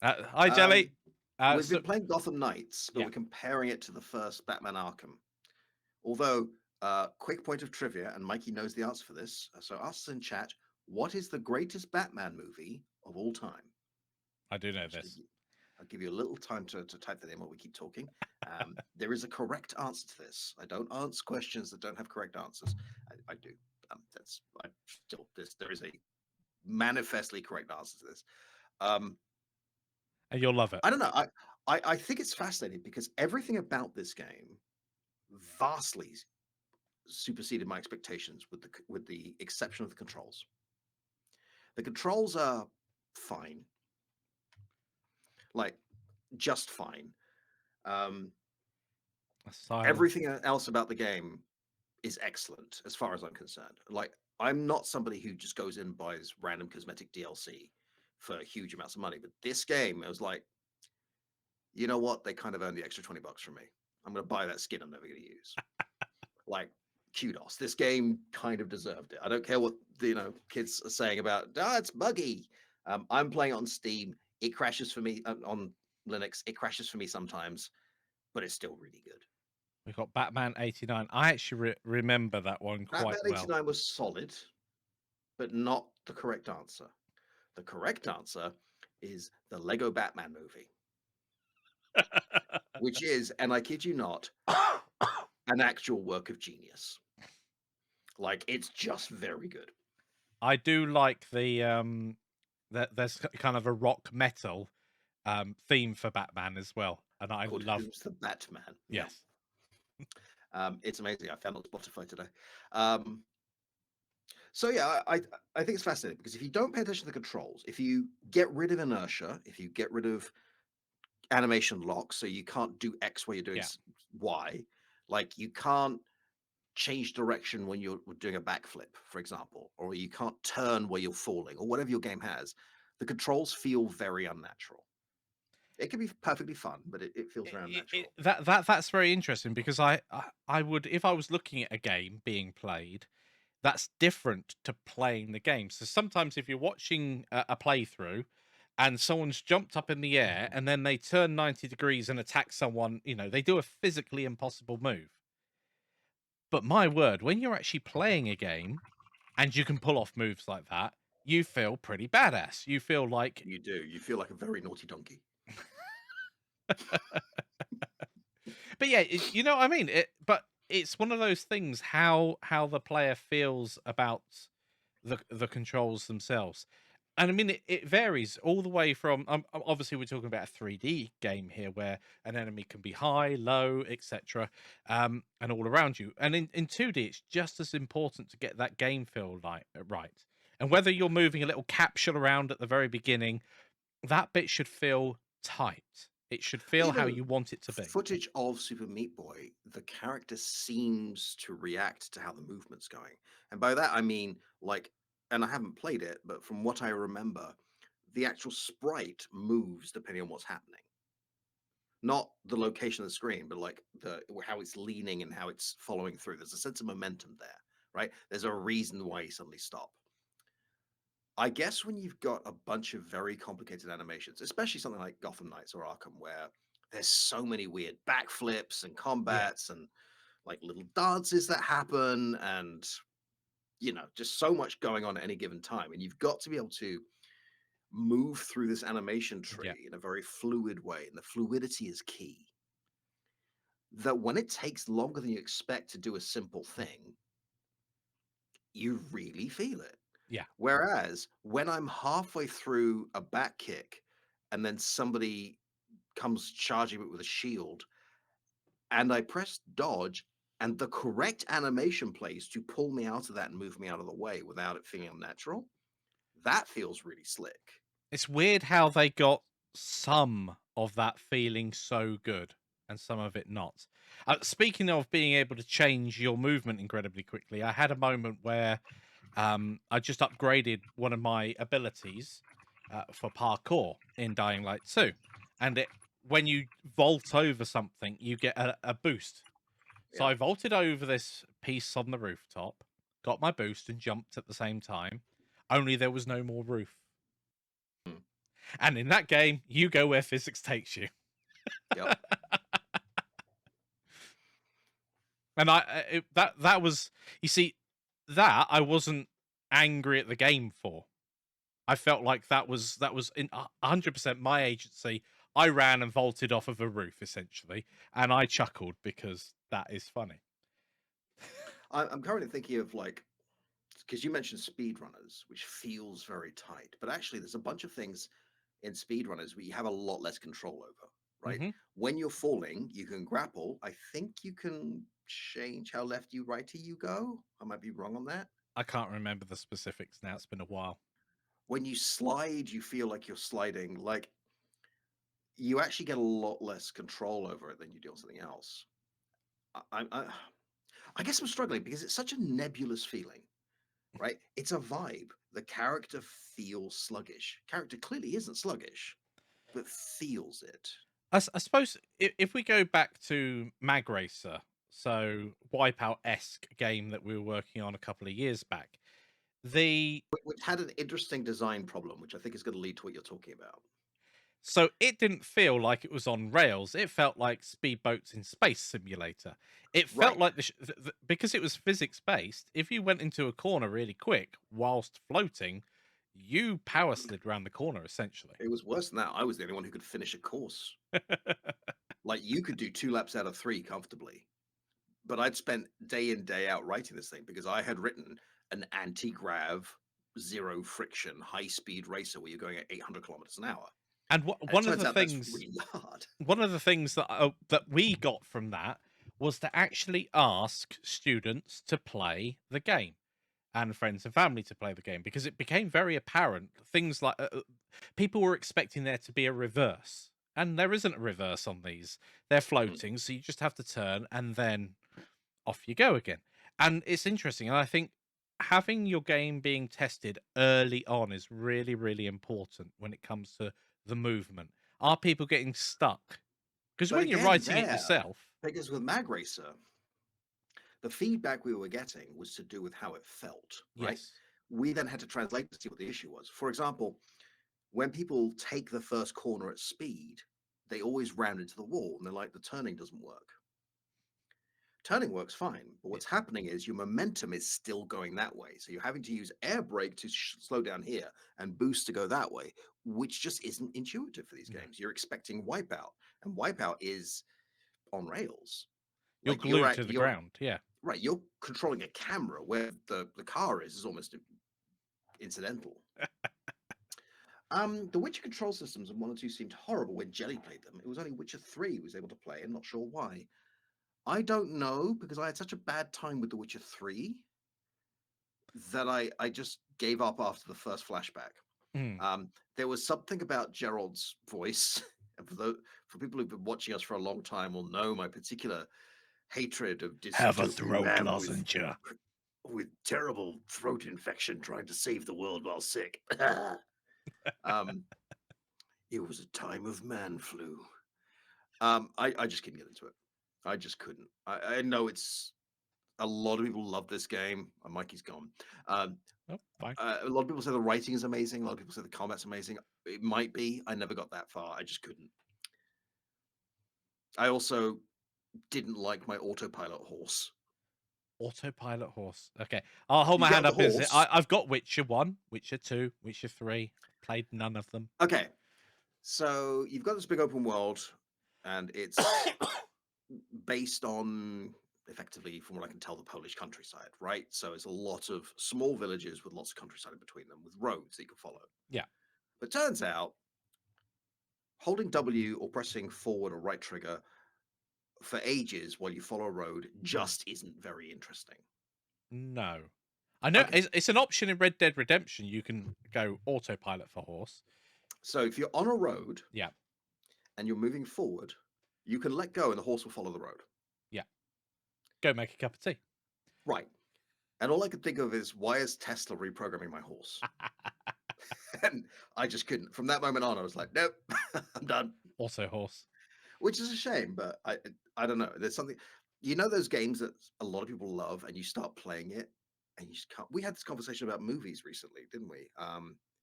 Hi, Jelly. We've So been playing Gotham Knights, but yeah, we're comparing it to the first Batman Arkham. Although, quick point of trivia, and Mikey knows the answer for this. So ask us in chat, what is the greatest Batman movie of all time? I do know I'll this. I'll give you a little time to type that in while we keep talking. There is a correct answer to this. I don't answer questions that don't have correct answers. I do. There is a manifestly correct answer to this. Um, And you'll love it. I don't know. I think it's fascinating because everything about this game vastly superseded my expectations, with the exception of the controls. The controls are fine, like just fine. Um, Silence. Everything else about the game is excellent as far as I'm concerned. Like, I'm not somebody who just goes in and buys random cosmetic DLC for huge amounts of money, but this game, it was like, you know what? They kind of earned the extra $20 from me. I'm going to buy that skin I'm never going to use. Like, kudos. This game kind of deserved it. I don't care what the kids are saying about it's buggy. I'm playing on Steam. It crashes for me on Linux. It crashes for me sometimes, but it's still really good. We've got Batman 89. I actually remember that one Batman quite well. 89 was solid, but not the correct answer. The correct answer is the Lego Batman movie, which is, and I kid you not, an actual work of genius. Like, it's just very good. I do like that there's kind of a rock metal theme for Batman as well, and I Called love. Who's the Batman? Yeah. Yes. It's amazing. I found it on Spotify today. Um, so yeah, I think it's fascinating because if you don't pay attention to the controls, if you get rid of inertia, if you get rid of animation lock, so you can't do X while you're doing Yeah. Y, like you can't change direction when you're doing a backflip, for example, or you can't turn where you're falling, or whatever your game has, the controls feel very unnatural. It can be perfectly fun, but it feels very unnatural. That's very interesting because I would, if I was looking at a game being played, that's different to playing the game. So sometimes if you're watching a playthrough and someone's jumped up in the air and then they turn 90 degrees and attack someone, they do a physically impossible move. But my word, when you're actually playing a game and you can pull off moves like that, you feel pretty badass. You feel like, You do. You feel like a very naughty donkey. but yeah, you know what I mean. But it's one of those things how the player feels about the controls themselves. And I mean, it varies all the way from. Obviously, we're talking about a 3D game here, where an enemy can be high, low, etc., and all around you. And in 2D, it's just as important to get that game feel right. And whether you're moving a little capsule around at the very beginning, that bit should feel tight. It should feel how Even you want it to be. footage of Super Meat Boy, the character seems to react to how the movement's going. And by that, I mean, like, and I haven't played it, but from what I remember, the actual sprite moves depending on what's happening. Not the location of the screen, but like the how it's leaning and how it's following through. There's a sense of momentum there, right? There's a reason why you suddenly stop. I guess when you've got a bunch of very complicated animations, especially something like Gotham Knights or Arkham, where there's so many weird backflips and Yeah. combats and like little dances that happen, and just so much going on at any given time, and you've got to be able to move through this animation Yeah. tree in a very fluid way, and the fluidity is key. That when it takes longer than you expect to do a simple thing, you really feel it. Yeah. Whereas when I'm halfway through a back kick and then somebody comes charging it with a shield and I press dodge and the correct animation plays to pull me out of that and move me out of the way without it feeling unnatural, that feels really slick. It's weird how they got some of that feeling so good and some of it not. Speaking of being able to change your movement incredibly quickly, I had a moment where I just upgraded one of my abilities for parkour in Dying Light 2. And when you vault over something, you get a boost. So Yeah. I vaulted over this piece on the rooftop, got my boost, and jumped at the same time, only there was no more roof. Hmm. And in that game, you go where physics takes you. Yep. And that was, you see, that I wasn't angry at the game for. I felt like that was in 100% my agency. I ran and vaulted off of a roof essentially, and I chuckled because that is funny. I'm currently thinking of like, because you mentioned speedrunners, which feels very tight, but actually there's a bunch of things in speedrunners where you have a lot less control over, right? Hmm. When you're falling, you can grapple. I think you can change how lefty righty you go. I might be wrong on that. I can't remember the specifics now. It's been a while. When you slide, you feel like you're sliding. Like you actually get a lot less control over it than you do on something else. I I guess I'm struggling because it's such a nebulous feeling, right? It's a vibe. The character feels sluggish. Character clearly isn't sluggish, but feels it. I suppose if we go back to Mag Racer, so Wipeout esque game that we were working on a couple of years back, the Which had an interesting design problem, which I think is going to lead to what you're talking about. so it didn't feel like it was on rails. It felt like Speedboats in Space Simulator. It felt Right. like because it was physics based. If you went into a corner really quick whilst floating, you power slid around the corner essentially. It was worse than that. I was the only one who could finish a course. Like you could do 2 laps out of 3 comfortably. But I'd spent day in, day out writing this thing because I had written an anti-grav, zero friction, high speed racer where you're going at 800 kilometers an hour. And And it turns out that's really hard. one of the things that that we got from that was to actually ask students to play the game and friends and family to play the game because it became very apparent things like people were expecting there to be a reverse, and there isn't a reverse on these. They're Mm. floating, so you just have to turn and then off you go again. And it's interesting, and I think having your game being tested early on is really, really important when it comes to the movement. Are people getting stuck? Because But when you're again, writing it there, yourself, because with Mag Racer, the feedback we were getting was to do with how it felt, right? yes, We then had to translate to see what the issue was. For example, when people take the first corner at speed, they always round into the wall and they're like, the turning doesn't work. Turning works fine, but yeah, what's happening is your momentum is still going that way. So you're having to use air brake to slow down here and boost to go that way, which just isn't intuitive for these no, games. You're expecting Wipeout, and Wipeout is on rails. you're Like glued to the you're ground. Yeah. right. You're controlling a camera where the car is almost incidental. The Witcher control systems in 1 and 2 seemed horrible when Jelly played them. It was only Witcher 3 who was able to play. I'm not sure why. I don't know because I had such a bad time with The Witcher 3 that I just gave up after the first flashback. Mm. There was something about Gerald's voice. And for people who've been watching us for a long time will know my particular hatred of Have a dystopian throat man lozenge. with terrible throat infection trying to save the world while sick. um, it was a time of man flu. I just couldn't get into it. I just couldn't. I know it's a lot of people love this game. Mikey's gone. Um, Oh, fine. a lot of people say the writing is amazing. A lot of people say the combat's amazing. It might be. I never got that far. I just couldn't. I also didn't like my autopilot horse. Autopilot horse. Okay, I'll hold You my get hand the up and say horse. I've got Witcher 1, Witcher 2, Witcher 3. Played none of them. Okay, so you've got this big open world, and it's based on effectively, from what I can tell, the Polish countryside, right? So it's a lot of small villages with lots of countryside in between them, with roads that you can follow. Yeah. But turns out holding W or pressing forward or right trigger for ages while you follow a road Mm. just isn't very interesting. No. I know Okay, it's an option in Red Dead Redemption. You can go autopilot for horse. so if you're on a road Yeah. and you're moving forward, you can let go and the horse will follow the road. Yeah. Go make a cup of tea. Right. And all I could think of is, why is Tesla reprogramming my horse? And I just couldn't. From that moment on, I was like, nope, I'm done. Also horse. Which is a shame, but I don't know. There's something, those games that a lot of people love, and you start playing it, and you just can't. We had this conversation about movies recently, didn't we?